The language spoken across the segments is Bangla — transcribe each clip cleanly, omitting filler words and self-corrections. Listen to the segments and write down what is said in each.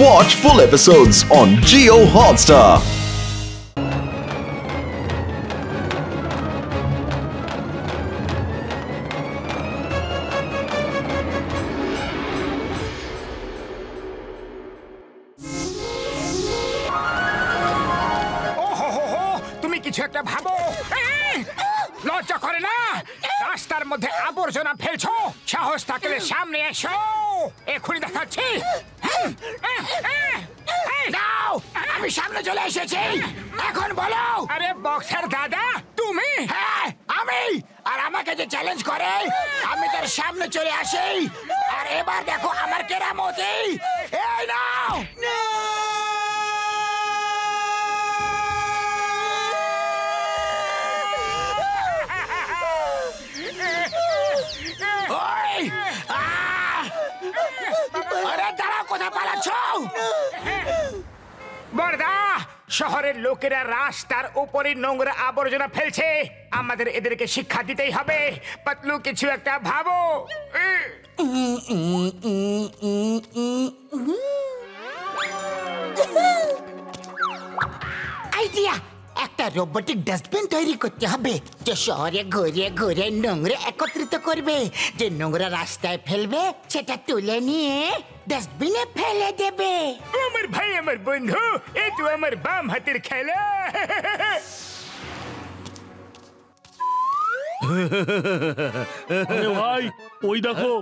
Watch full episodes on Jio Hotstar. কিছু একটা ভাবো, লজ্জা করে না? রাস্তার মধ্যে আবর্জনা ফেলছো, সাহস থাকলে সামনে এসো, এখনই দেখাচ্ছি। আমি সামনে চলে এসেছি, এখন বলো। আরে বক্সার দাদা, তুমি? হ্যাঁ আমি। আর আমাকে যে চ্যালেঞ্জ করে আমি তার সামনে চলে আসি, আর এবার দেখো আমার কেরামতি। এই নাও। বড়দা, শহরের লোকেরা রাস্তার উপরে নোংরা আবর্জনা ফেলছে, আমাদের এদেরকে শিক্ষা দিতেই হবে। পাতলু, কিছু একটা ভাবো। আইডিয়া, একটা রোবটিক ডাস্টবিন তৈরি করতে হবে যে শহরে ঘুরে ঘুরে নোংরা একত্রিত করবে। যে নোংরা রাস্তায় ফেলবে সেটা তুলে নিয়ে ডাস্টবিনে ফেলে দেবে। আমার ভাই, আমার বন্ধু, এই তো আমার বাম হাতের খেলা। আরে ভাই, ওই দেখো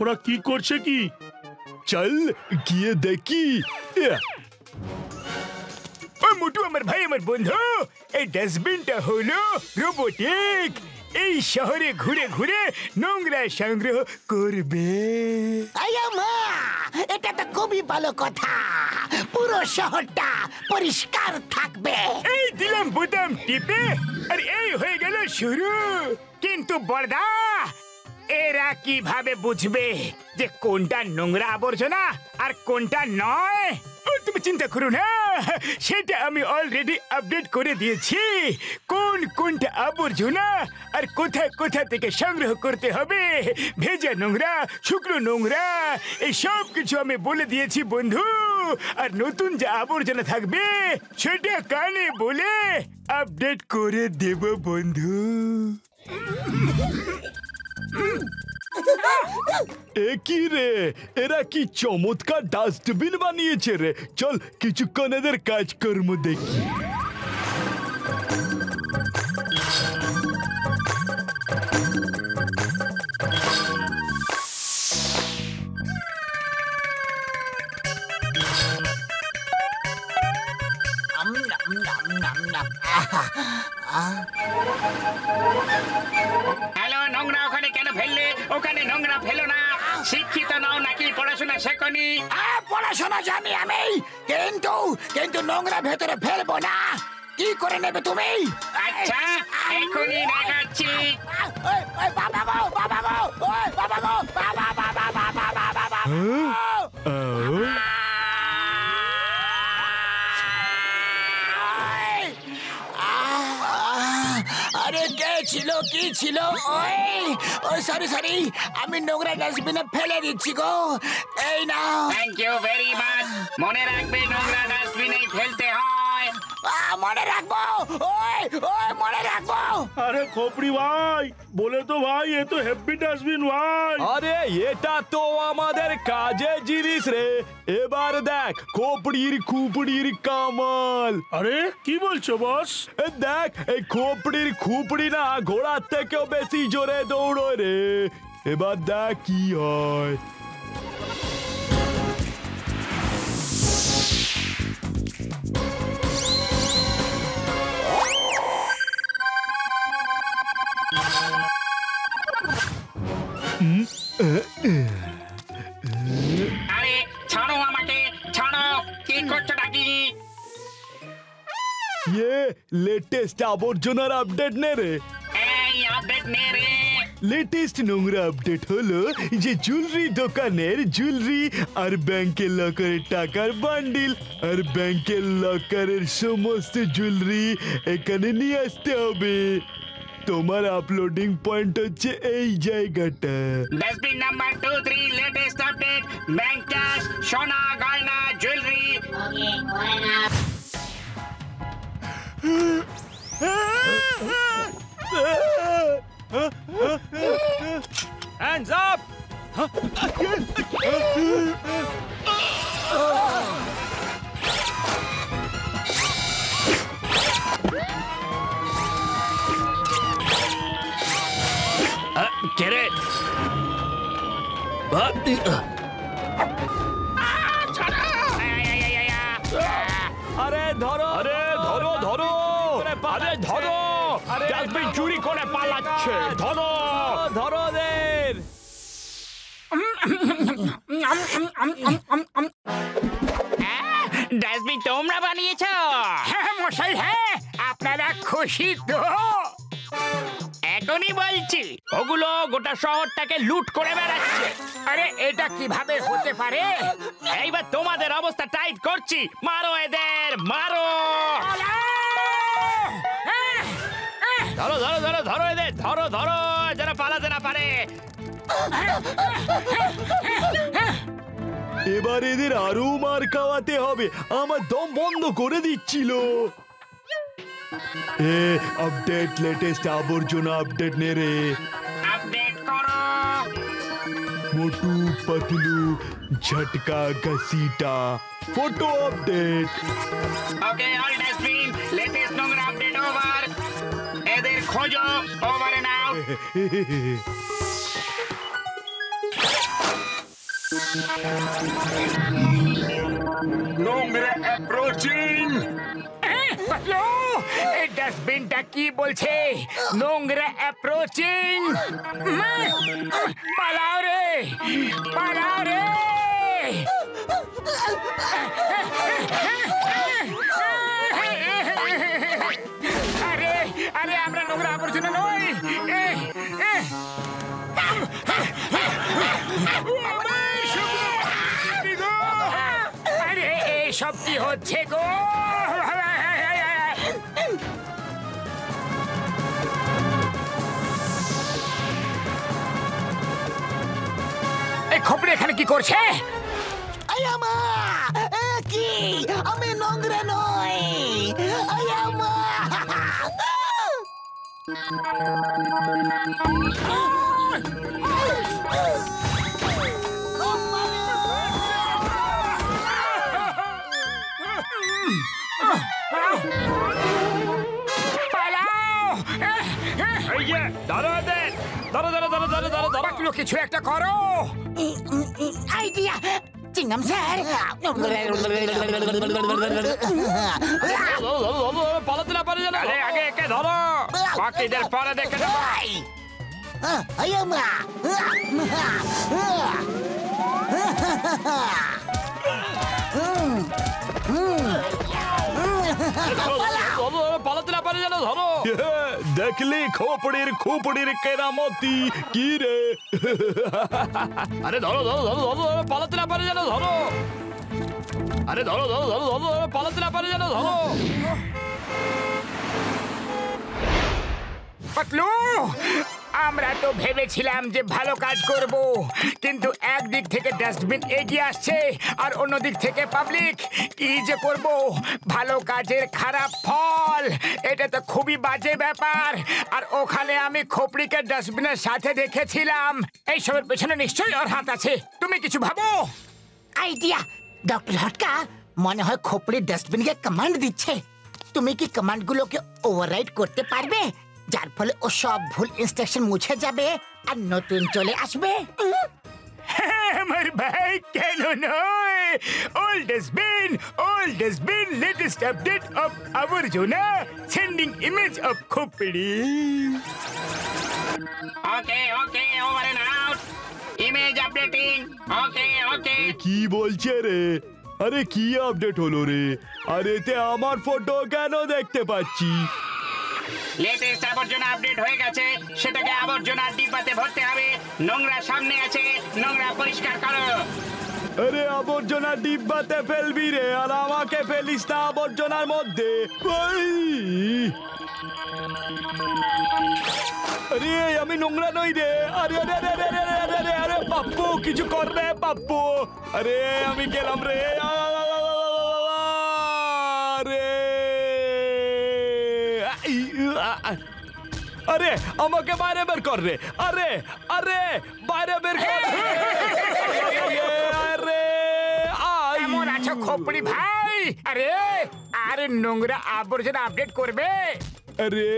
ওরা কি করছে। কি চল গিয়ে দেখি। মোটু, আমার ভাই, আমার বন্ধু, এই ডাস্টবিনটা হলো রোবটিক। এই শহরে ঘুরে ঘুরে নোংরা সংগ্রহ করবে। এটা তো খুবই ভালো কথা, পুরো শহরটা পরিষ্কার থাকবে। এই দিলাম বোতাম টিপে, আর এই হয়ে গেল শুরু। কিন্তু বড়দা, এরা কিভাবে বুঝবে যে কোনটা নোংরা আবর্জনা আর কোনটা নয়? তুমি চিন্তা করো না, সেটা আমি অলরেডি আপডেট করে দিয়েছি। কোনটা আবর্জনা আর কোথা থেকে সংগ্রহ করতে হবে, ভেজা নোংরা, শুকনো নোংরা, এই সব কিছু আমি বলে দিয়েছি বন্ধু। আর নতুন যে আবর্জনা থাকবে সেটা কানে বলে আপডেট করে দেব বন্ধু। কি রে, এরা কি চমৎকার ডাস্টবিন বানিয়েছে রে। চল কিছুক্ষণ এদের কাজকর্ম দেখি। হ্যালো, নোংরা ওখানে কেন ফেললে? ওখানে নোংরা ফেলো না। শিক্ষিত নাও নাকি পড়াশোনা শেখনি? পড়াশোনা জানি আমি, কিন্তু নোংরা ভেতরে ফেলবো না। কি করে নেবে তুমি? আচ্ছা, এখনই দেখাচ্ছি। বাবা গো, বাবা গো, বাবা গো, বাবা, বাবা, বাবা, বাবা, বাবা। আরে কে ছিল, কি ছিল? ওই সরি, আমি নোংরা ডাস্টবিনে ফেলে দিচ্ছি গো। এই নাও। Thank you very much. মনে রাখবে, নোংরা ডাস্টবিনেই ফেলতে হয়। মনে রাখবো, মনে রাখবো। আরে খোপড়ি ভাই, বলে তো ভাই, এ তো হেভি ডাস্টবিন ভাই। আরে এটা তো আমাদের কাজের জিনিস রে। এবার দেখ খোপড়ির খুপড়ির কামাল। আরে কি বলছো বস? দেখ, এই খোপড়ির খুপড়ি না ঘোড়ার থেকেও বেশি জোরে দৌড়োয় রে। এবার দেখ কি হয়। আরে ছাড়ো আমাকে, ছাড়ো। কি করছো নাকি? লেটেস্ট আবর্জনার আপডেট নে রে। এই আপডেট নে রে। লেটেস্ট নোংরা আপডেট হলো যে জুয়েলারি দোকানের জুয়েলারি আর ব্যাংকের লকারের টাকার বান্ডিল আর ব্যাংকের লকারের সমস্ত জুয়েলারি এখানে নিয়ে আসতে হবে। তোমার আপলোডিং পয়েন্ট হচ্ছে এই জায়গাটা। Dustbin number 23 latest update. Bank cash, সোনা, গয়না, Get it? আরে ধরো আরে ধরো ধরো আরে ধরো ডাস্টবিন চুরি করে পালাচ্ছে ধরো ধরো ওদের। ডাস্টবিন তোমরা বানিয়েছ? হ্যাঁ মশাই, হ্যাঁ। আপনারা খুশি তো? এখনই বলছি ওগুলো গোটা শহরটাকে লুট করে বেড়াচ্ছে। আরে এটা কিভাবে হতে পারে? এইবার তোমাদের অবস্থা টাইট করছি, মারো এদের মারো। ধরো ধরো ধরো ধরো এদের ধরো ধরো যেন পালাতে না পারে। এবার এদের আরো মার খাওয়াতে হবে, আমার দম বন্ধ করে দিচ্ছিল। আপডেট, লেটেস্ট আবর্জনা আপডেট নে রে। আপডেট করো। Motu Patlu Jhatka Ghasita photo update. Okay all dustbin, latest নোংরা আপডেট ওভার। এদের খোঁজো, ওভারে নাও। নোংরা অ্যাপ্রোচিং। এই ডাস্টবিনটা কি বলছে? নোংরা অ্যাপ্রোচিং। পালাও রে, পালাও রে। আরে আরে আমরা নোংরা আবর্জনা নই। আরে এসব কি হচ্ছে গো? এই খোপড়ি এখানে কি করছে? কি আমি নোংরা নই। কিছু একটা করো। Idea chewing gum sir. পালাতে না পারে যেন। আরে আগে একে ধরো, বাকিদের পরে দেখে দেবো। পালাতে না পারে যেন ধরো। দেখলি খোপড়ির খুপড়ির কেরামতি কি রে? আরে ধরো ধরো ধরো ধরো পালাতে না পারে যেন ধরো। আরে ধরো ধরো ধরো ধরো পালাতে না পারে যেন ধরো। পাতলু, আমরা তো ভেবেছিলাম যে ভালো কাজ করব, কিন্তু একদিক থেকে ডাস্টবিন এগিয়ে আসছে আর অন্য দিক থেকে পাবলিক। কি যে করব, ভালো কাজের খারাপ ফল, এটা তো খুবই বাজে ব্যাপার। আর ওখানে আমি খোপড়িকে ডাস্টবিনের সাথে দেখেছিলাম। এইসবের পেছনে নিশ্চয়ই ওর হাত আছে। তুমি কিছু ভাবো। আইডিয়া ডক্টর হটকা, মনে হয় খোপড়ি ডাস্টবিনকে কমান্ড দিচ্ছে। তুমি কি কমান্ডগুলোকে ওভাররাইড করতে পারবে, যার ফলে ও সব ভুল ইনস্ট্রাকশন মুছে যাবে আর নতুন চলে আসবে? আমার ভাই, কেন নয়? Old dustbin, latest update of আবর্জনা, সেন্ডিং ইমেজ অফ খোপড়ি। Okay okay, over and out, image updating. Okay okay. কি বলছে রে? আরে কি আপডেট হলো রে? আরে এতে আমার ফটো কেন দেখতে পাচ্ছি? লেটেস্ট আবর্জনা আপডেট হয়ে গেছে, সেটাকে আবর্জনার ডিব্বাতে ভরতে হবে। নোংরা সামনে আছে, নোংরা পরিষ্কার করো। আরে আবর্জনা ডিব্বাতে ফেলবি রে, আর আমাকে ফেলিস না আবর্জনার মধ্যে। আরে আমি নোংরা নই রে। আরে আরে আরে আরে আরে আরে আরে আরে পাপ্পু, কিছু কর রে পাপ্পু। আরে আমি গেলাম রে। আরে আরে আমাকে বাইরে বের কর রে। আরে আরে বাইরে বের কর। আরে কেমন আছো খোপড়ি ভাই? আরে আরে নোংরা আবর্জনা আপডেট করবে? আরে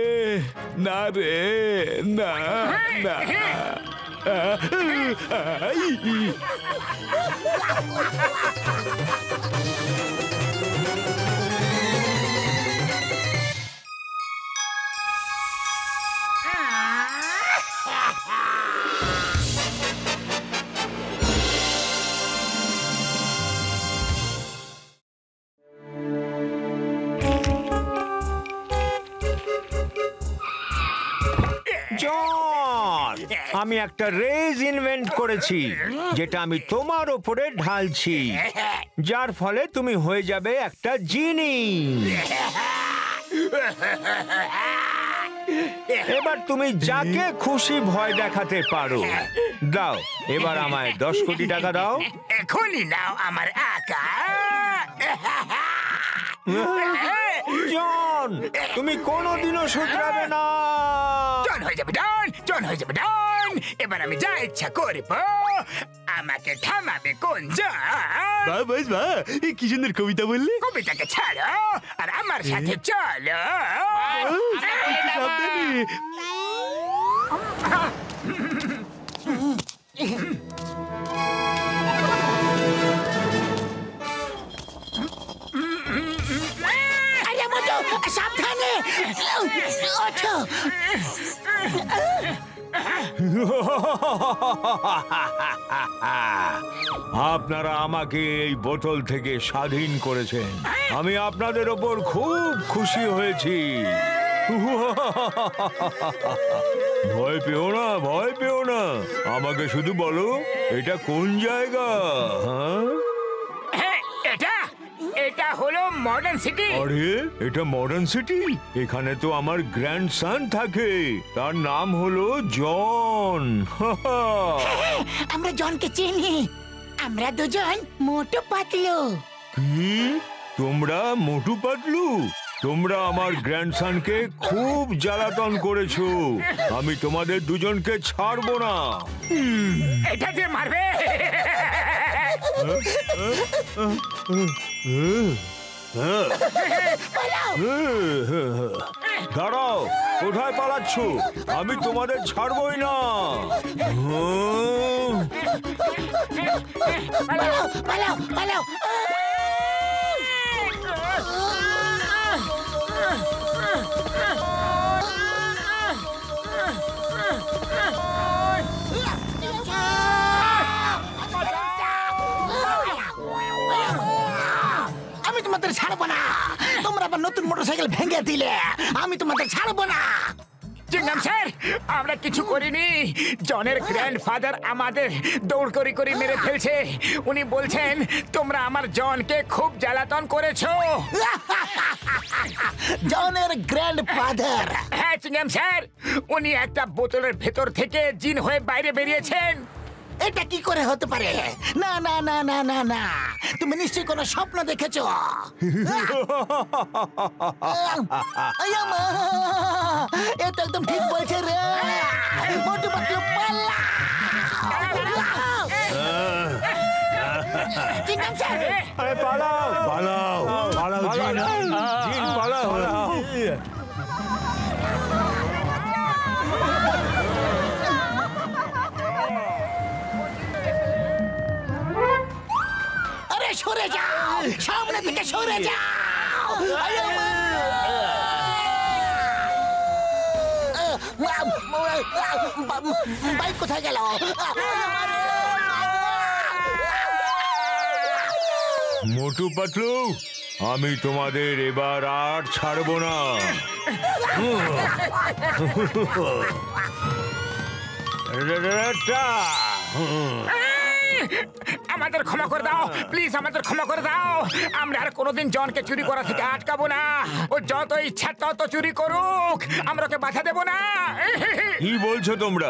না রে, না না। জন, আমি একটা রেজ ইনভেন্ট করেছি যেটা আমি তোমার ওপরে ঢালছি, যার ফলে তুমি হয়ে যাবে একটা জিনি। এবার তুমি যাকে খুশি ভয় দেখাতে পারো। দাও, এবার আমায় 10 কোটি টাকা দাও। এখনই নাও আমার আকা। জন, তুমি কোনোদিনও শুধরাবে না। জন হয়ে যাবে ডন, জন হয়ে যাবে ডন। এবার আমি যা ইচ্ছা করব। আমাকে থামাবে কোন জন? বাহ বাস বাহ, কি সুন্দর কবিতা বললি। কবিতাকে ছাড়ো আর আমার সাথে চলো। সাবধানে। আরে মোটু সাবধানে ওঠো। আপনারা আমাকে এই বোতল থেকে স্বাধীন করেছেন, আমি আপনাদের ওপর খুব খুশি হয়েছি। ভয় পেও না, ভয় পেও না। আমাকে শুধু বলো এটা কোন জায়গা? হ্যাঁ, এটা এটা হলো মডার্ন সিটি। আরে এটা মডার্ন সিটি? এখানে তো আমার গ্র্যান্ডসন থাকে, তার নাম হলো জন। আমরা জনকে চিনি, আমরা দুজন মোটু পাতলু। কি? তোমরা মোটু পাতলু? তোমরা আমার গ্র্যান্ডসনকে খুব জ্বালাতন করেছো, আমি তোমাদের দুজনকে ছাড়বো না। এটা যে মারবে। দাঁড়াও, কোথায় পালাচ্ছ? আমি তোমাদের ছাড়বই না। পালাও পালাও পালাও। আমি তোমাদের ছাড়বো না। তোমরা আবার নতুন মোটরসাইকেল ভেঙে দিলে, আমি তোমাদের ছাড়বো না। জিঙ্গাম স্যার, আমরা কিছু করিনি। জনের গ্র্যান্ডফাদার আমাদের দৌড় করি করি মেরে ফেলছে। উনি বলছেন তোমরা আমার জনকে খুব জ্বালাতন করেছো। জনের গ্র্যান্ডফাদার? হ্যাঁ চিঙ্গাম স্যার, উনি একটা বোতলের ভেতর থেকে জিন হয়ে বাইরে বেরিয়েছেন। এটা কি করে হতে পারে? না না না না না না, তুমি নিশ্চয়ই কোনো স্বপ্ন দেখেছো। এ তো একদম ঠিক বলছে রে। মোটু পাতলু পাল্লা। চিঙ্গাম স্যার, আরে পালাও, পালাও, পালাও, জিন, জিন, পালাও। আরে সরে যাও, সামনে থেকে সরে যাও। বাইক কোথায় গেল? মোটু পাতলু, আমি তোমাদের এবার আর ছাড়বো না। আমাদের ক্ষমা করে দাও প্লিজ, আমাদের ক্ষমা করে দাও। আমরা আর কোনোদিন জনকে চুরি করা থেকে আটকাবো না। ও যত ইচ্ছা তত চুরি করুক, আমরা ওকে বাধা দেবো না। কি বলছো তোমরা?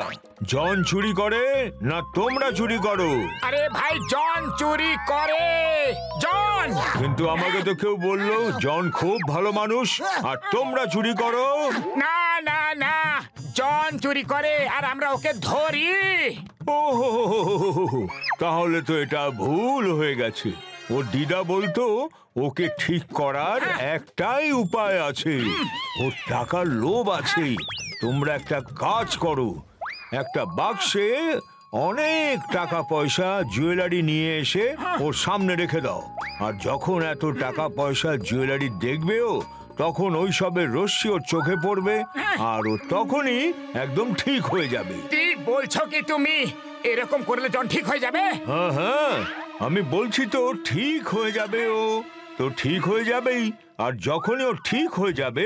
জন চুরি করে না তোমরা চুরি করো? আরে ভাই, জন চুরি করে। জন, কিন্তু আমাকে তো কেউ বললো জন খুব ভালো মানুষ আর তোমরা চুরি করো। না না না, চুরি করে আর আমরা ওকে ধরি। ও তাহলে তো এটা ভুল হয়ে গেছে। ও দিদা বলতো ওকে ঠিক করার একটাই উপায় আছে, ওর টাকার লোভ আছে। তোমরা একটা কাজ করো, একটা বাক্সে অনেক টাকা পয়সা জুয়েলারি নিয়ে এসে ওর সামনে রেখে দাও। আর যখন এত টাকা পয়সা জুয়েলারি দেখবে ও, তখন ওই সবের রশ্মি ওর চোখে পড়বে আর ও তখনই একদম ঠিক হয়ে যাবে। কি বলছো কি তুমি? এরকম করলে জন ঠিক হয়ে যাবে? হ্যাঁ হ্যাঁ, আমি বলছি তো ঠিক হয়ে যাবে। ও তো ঠিক হয়ে যাবেই। আর যখনই ও ঠিক হয়ে যাবে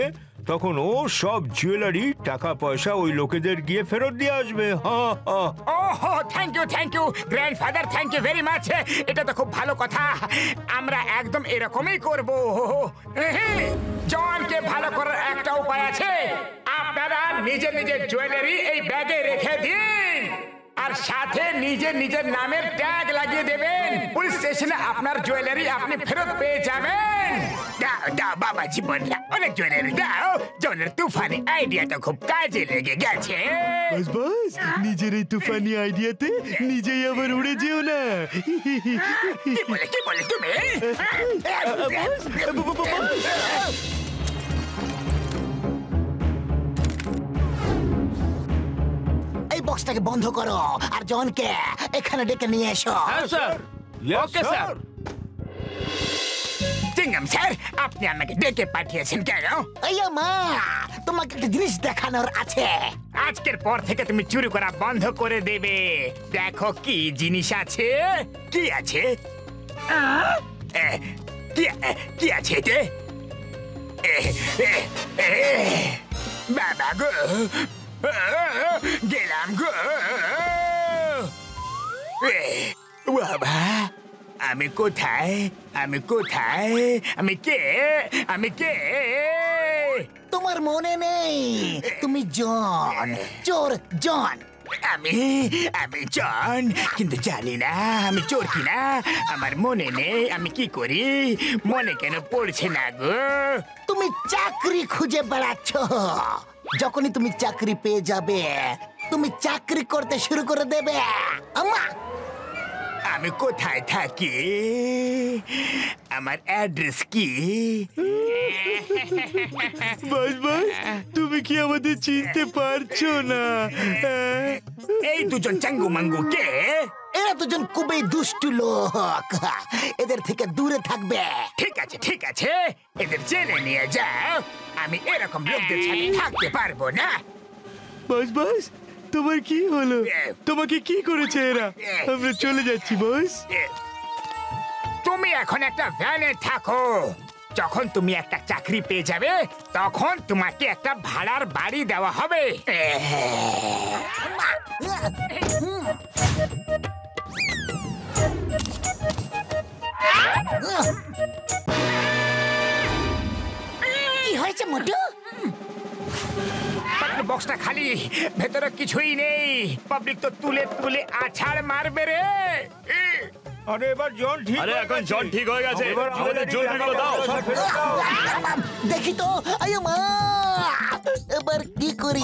তখন ও সব জুয়েলারি টাকা পয়সা ওই লোকেদের গিয়ে ফেরত দিয়ে আসবে। হ্যাঁ হ্যাঁ। ওহো, thank you grandfather, thank you very much. এটা তো খুব ভালো কথা, আমরা একদম এরকমই করব। জনকে ভালো করার একটা উপায় আছে, আপনারা নিজের নিজের জুয়েলারি এই ব্যাগে রেখে দিন আর সাথে নিজের নামের ট্যাগ লাগিয়ে দেবেন। পুলিশ স্টেশনে আপনার জুয়েলারি আপনি ফেরত পেয়ে যাবেন। দাও দাও বাবা জীবনরা, অনেক জুয়েলারি দাও। জনের তুফানি আইডিয়াটা খুব কাজে লেগে গেছে। বাস বাস, নিজের এই তুফানি আইডিয়াতে নিজেই আবার উড়ে যেও না। কি বলে তুমি? এই বক্সটাকে বন্ধ করো আর জনকে এখানে ডেকে নিয়ে এসো। হ্যাঁ স্যার, ওকে স্যার। চিংগাম স্যার, আপনি আমাকে ডেকে পাঠিয়েছেন কেন? এই মা, তোমাকে একটা জিনিস দেখানোর আছে। আজকের পর থেকে তুমি চুরি করা বন্ধ করে দেবে। দেখো কি জিনিস আছে। কি আছে? কি আছে এতে? বাবা গো, গেলাম গো। বাবা, আমি কোথায়? আমি কে? তোমার মনে নেই তুমি জন, চোর জন। আমি জন, কিন্তু জানি না আমি চোর কিনা। আমার মনে নেই আমি কি করি, মনে কেন পড়ছে না গো। তুমি চাকরি খুঁজে বেড়াচ্ছ। যখনই তুমি চাকরি পেয়ে যাবে, তুমি চাকরি করতে শুরু করে দেবে। আম্মা, আমি কোথায় থাকি? আমার অ্যাড্রেস কি? বাস বাস, তুমি কি আমাদের চিনতে পারছো না? এই দুজন চাঙ্গু মাঙ্গু কে? এরা দুজন খুবই দুষ্টু লোক, এদের থেকে দূরে থাকবে। ঠিক আছে, এদের জেলে নিয়ে যাও। আমি এরকম লোকদের সাথে থাকতে পারবো না। বাস বাস, তোমার কি হলো? তোমাকে কি করেছে এরা? আমরা চলে যাচ্ছি বস। তুমি এখন একটা ভ্যানে থাকো। যখন তুমি একটা চাকরি পেয়ে যাবে, তখন তোমাকে একটা ভাড়ার বাড়ি দেওয়া হবে। কি হয়েছে মোটু? বক্সটা খালি, ভেতরে কিছুই নেই। পাবলিক তো তুলে আছাড় মারবে রে। আরে এবার জন ঠিক, আরে এখন জন ঠিক হয়ে গেছে, আমাদের জুয়েলারিগুলো দাও। দেখি তো, আয়ো মা, এবার কি করি?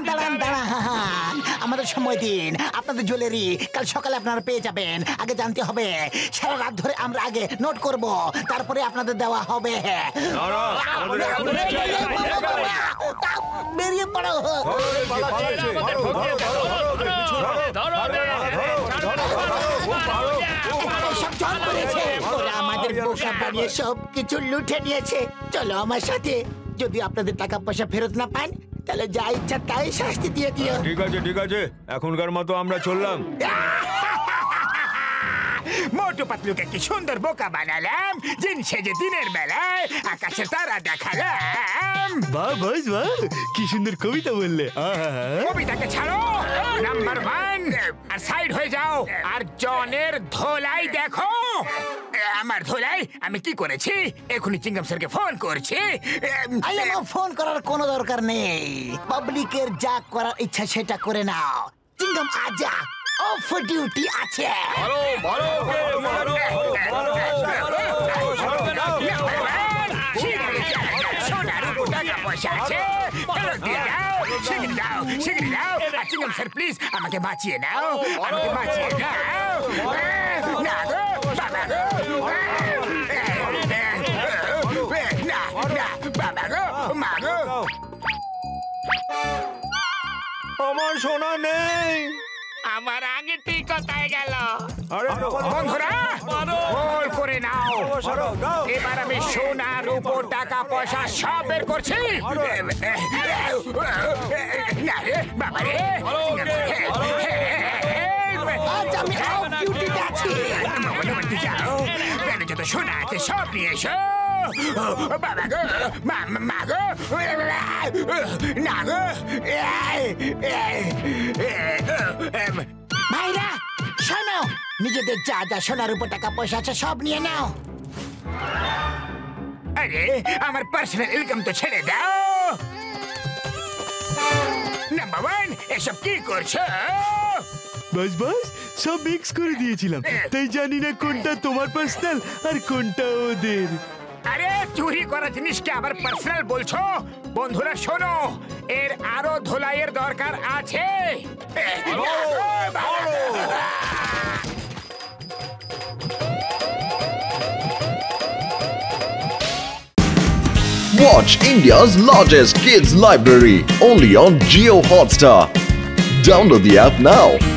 দাঁড়ান, আমাদের সময় দিন। আপনাদের জুয়েলারি কাল সকালে আপনারা পেয়ে যাবেন। আগে জানতে হবে, সারা রাত ধরে আমরা আগে নোট করব, তারপরে আপনাদের দেওয়া হবে। বেরিয়ে পড়ো। ওরা আমাদের বোকা বানিয়ে সবকিছু লুটে নিয়েছে। চলো আমার সাথে। যদি আপনাদের টাকা পয়সা ফেরত না পান, তাহলে যা ইচ্ছা তাই শাস্তি দিয়ে দিও। ঠিক আছে, এখনকার মতো আমরা চললাম। মোটু পাতলুকে কি সুন্দর বোকা বানালাম। দিন সেজে দিনের বেলায় আকাশে তারা দেখালাম। বাহ বস বাহ, কি সুন্দর কবিতা বললে। কবিতাকে ছাড়ো, নাম্বার 1 আর সাইড হয়ে যাও। আর জনের ধোলাই দেখো। আমার ধোলাই আমি কি করেছি? এখনই চিংগাম স্যারকে ফোন করছি। ফোন করার কোনো দরকার নেই। পাবলিকের যা করার ইচ্ছা সেটা করে নাও। চিংগাম আজা অফ ডিউটি আছে। টাকা পয়সা আছে ফেরত দিয়ে দাও শিগগিরি দাও শিগগিরি দাও চিংগাম স্যার প্লিজ আমাকে বাঁচিয়ে নাও আমাকে বাঁচিয়ে নাও না গো বাবা গো না না বাবা গো মা গো আমার সোনা নেই। আমার আঙুটি কোথায় গেল আরে বন্ধুরা গোল করে নাও এবার আমি সোনা রূপো টাকা পয়সা সব বের করছি না রে বাবা রে আজ আমি অফ ডিউটিতে আছি মনে যাও কেন যত সোনা আছে সব নিয়ে এসো বাবা গো মা গো না গো ভাইরা শোনো নিজেদের যা যা সোনার উপর টাকা পয়সা আছে সব নিয়ে নাও আরে আমার পার্সোনাল ইনকাম তো ছেড়ে দাও নাম্বার ওয়ান এসব কি করছো বাস বাস সব মিক্স করে দিয়েছিলাম তাই জানি না কোনটা তোমার পার্সোনাল আর কোনটা ওদের আরে চুরি করা জিনিসকে আবার পার্সোনাল বলছো বন্ধুরা শোনো এর আরো ধোলাইয়ের দরকার আছে Watch India's largest kids library only on Jio Hotstar. Download the app now.